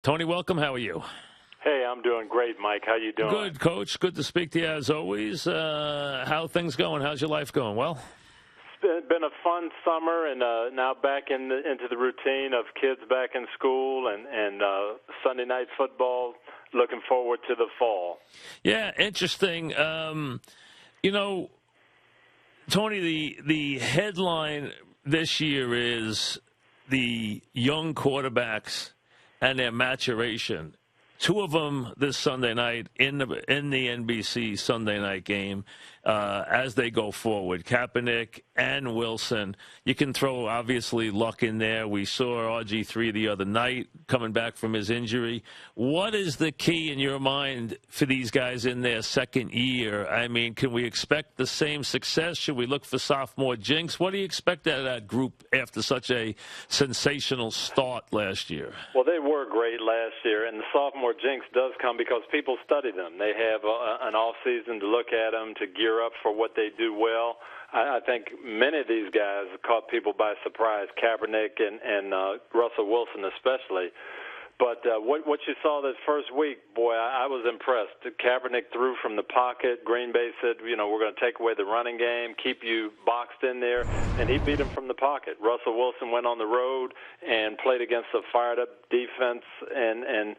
Tony, welcome. How are you? Hey, I'm doing great, Mike. How you doing? Good, Coach. Good to speak to you as always. How things going? How's your life going? Well, It's been a fun summer, and now back into the routine of kids back in school and Sunday night football. Looking forward to the fall. Yeah, interesting. Tony, the headline this year is the young quarterbacks and their maturation. Two of them this Sunday night in the NBC Sunday night game as they go forward, Kaepernick and Wilson. You can throw, obviously, Luck in there. We saw RG3 the other night coming back from his injury. What is the key in your mind for these guys in their second year? I mean, can we expect the same success? Should we look for sophomore jinx? What do you expect out of that group after such a sensational start last year? Well, they were great last year, and the sophomore jinx does come because people study them. They have an off season to look at them, to gear up for what they do well. I think many of these guys caught people by surprise, Kaepernick and Russell Wilson especially. But what you saw this first week, boy, I was impressed. Kaepernick threw from the pocket. Green Bay said, we're going to take away the running game, keep you boxed in there, and he beat him from the pocket. Russell Wilson went on the road and played against a fired-up defense and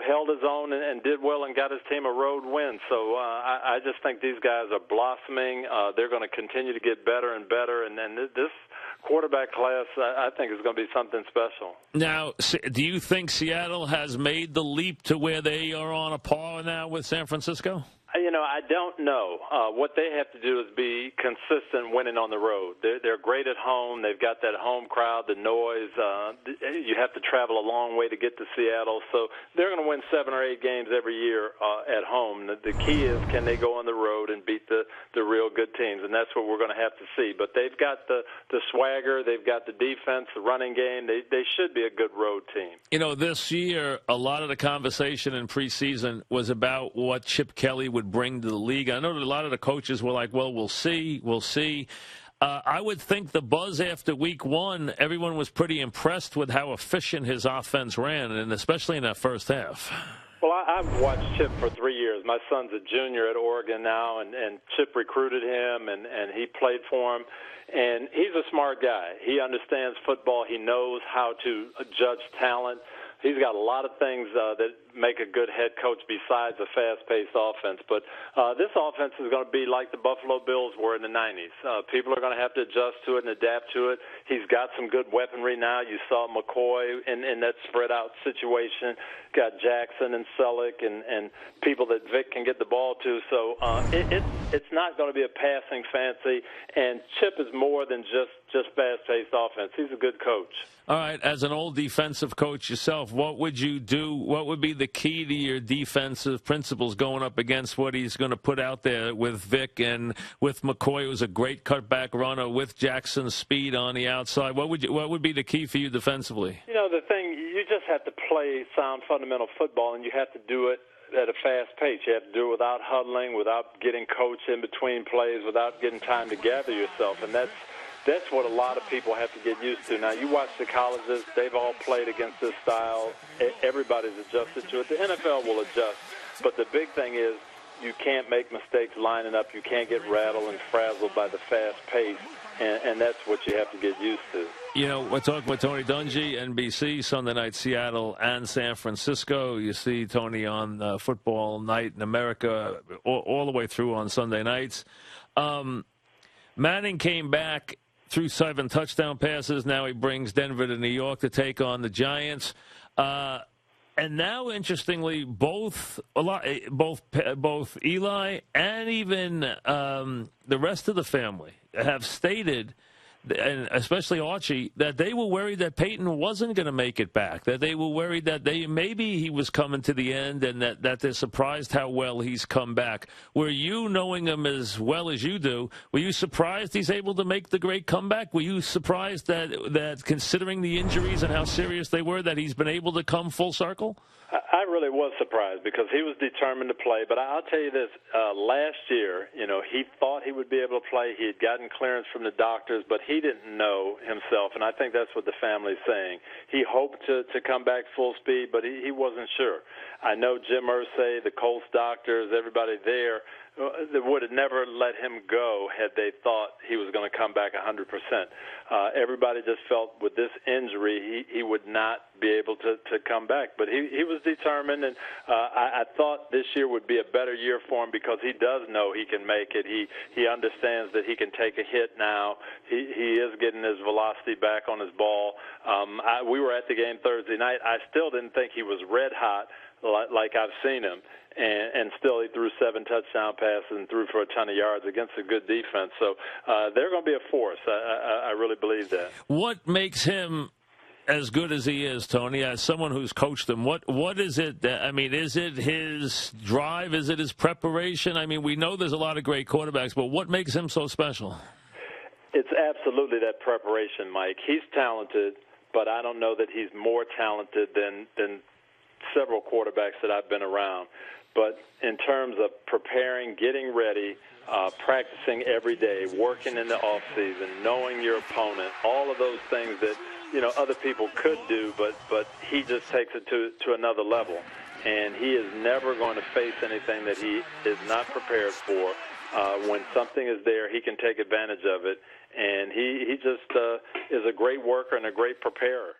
held his own and did well and got his team a road win. So I just think these guys are blossoming. They're going to continue to get better and better, and this quarterback class, I think, is going to be something special. Now, do you think Seattle has made the leap to where they are on a par now with San Francisco? I don't know. What they have to do is be consistent winning on the road. They're great at home. They've got that home crowd, the noise. You have to travel a long way to get to Seattle. So they're going to win 7 or 8 games every year at home. The key is, can they go on the road and beat the real good teams? And that's what we're going to have to see. But they've got the swagger. They've got the defense, the running game. They should be a good road team. This year, a lot of the conversation in preseason was about what Chip Kelly would bring to the league. I know that a lot of the coaches were like, well, we'll see. I would think the buzz after week 1, everyone was pretty impressed with how efficient his offense ran, and especially in that first half. Well, I've watched Chip for 3 years. My son's a junior at Oregon now, and Chip recruited him, and he played for him. And he's a smart guy. He understands football. He knows how to judge talent. He's got a lot of things that make a good head coach besides a fast-paced offense. But this offense is going to be like the Buffalo Bills were in the 90s. People are going to have to adjust to it and adapt to it. He's got some good weaponry now. You saw McCoy in that spread-out situation. Got Jackson and Selleck and people that Vic can get the ball to. So it's not going to be a passing fancy. And Chip is more than just fast-paced offense. He's a good coach. All right, as an old defensive coach yourself, what would you do? What would be the key to your defensive principles going up against what he's going to put out there with Vic and with McCoy, who's a great cutback runner, with Jackson's speed on the outside? What would be the key for you defensively? The thing, you just have to play sound fundamental football, and you have to do it at a fast pace. You have to do it without huddling, without getting coached in between plays, without getting time to gather yourself, and that's what a lot of people have to get used to. Now, you watch the colleges, they've all played against this style. Everybody's adjusted to it. The NFL will adjust. But the big thing is you can't make mistakes lining up. You can't get rattled and frazzled by the fast pace, and that's what you have to get used to. We're talking with Tony Dungy, NBC, Sunday night, Seattle and San Francisco. You see Tony on Football Night in America all the way through on Sunday nights. Manning came back, threw 7 touchdown passes. Now he brings Denver to New York to take on the Giants. And now, interestingly, both Eli and even the rest of the family have stated, and especially Archie, that they were worried that Peyton wasn't going to make it back, that they were worried that maybe he was coming to the end, and that they're surprised how well he's come back. Were you, knowing him as well as you do, were you surprised he's able to make the great comeback? Were you surprised that considering the injuries and how serious they were, that he's been able to come full circle? I really was surprised because he was determined to play. But I'll tell you this, last year, he thought he would be able to play. He had gotten clearance from the doctors, but he didn't know himself, and I think that's what the family's saying. He hoped to come back full speed, but he wasn't sure. I know Jim Irsay, the Colts doctors, everybody there, they would have never let him go had they thought he was going to come back 100%. Everybody just felt with this injury he would not be able to come back. But he was determined, and I thought this year would be a better year for him because he does know he can make it. He understands that he can take a hit now. He is getting his velocity back on his ball. We were at the game Thursday night. I still didn't think he was red hot like I've seen him. And still he threw 7 touchdown passes and threw for a ton of yards against a good defense. So they're going to be a force. I really believe that. What makes him as good as he is, Tony, as someone who's coached him? What is it that, I mean, is it his drive? Is it his preparation? I mean, we know there's a lot of great quarterbacks, but what makes him so special? It's absolutely that preparation, Mike. He's talented, but I don't know that he's more talented than several quarterbacks that I've been around. But in terms of preparing, getting ready, practicing every day, working in the off season, knowing your opponent, all of those things that other people could do, but he just takes it to another level. And he is never going to face anything that he is not prepared for. When something is there, he can take advantage of it. And he just is a great worker and a great preparer.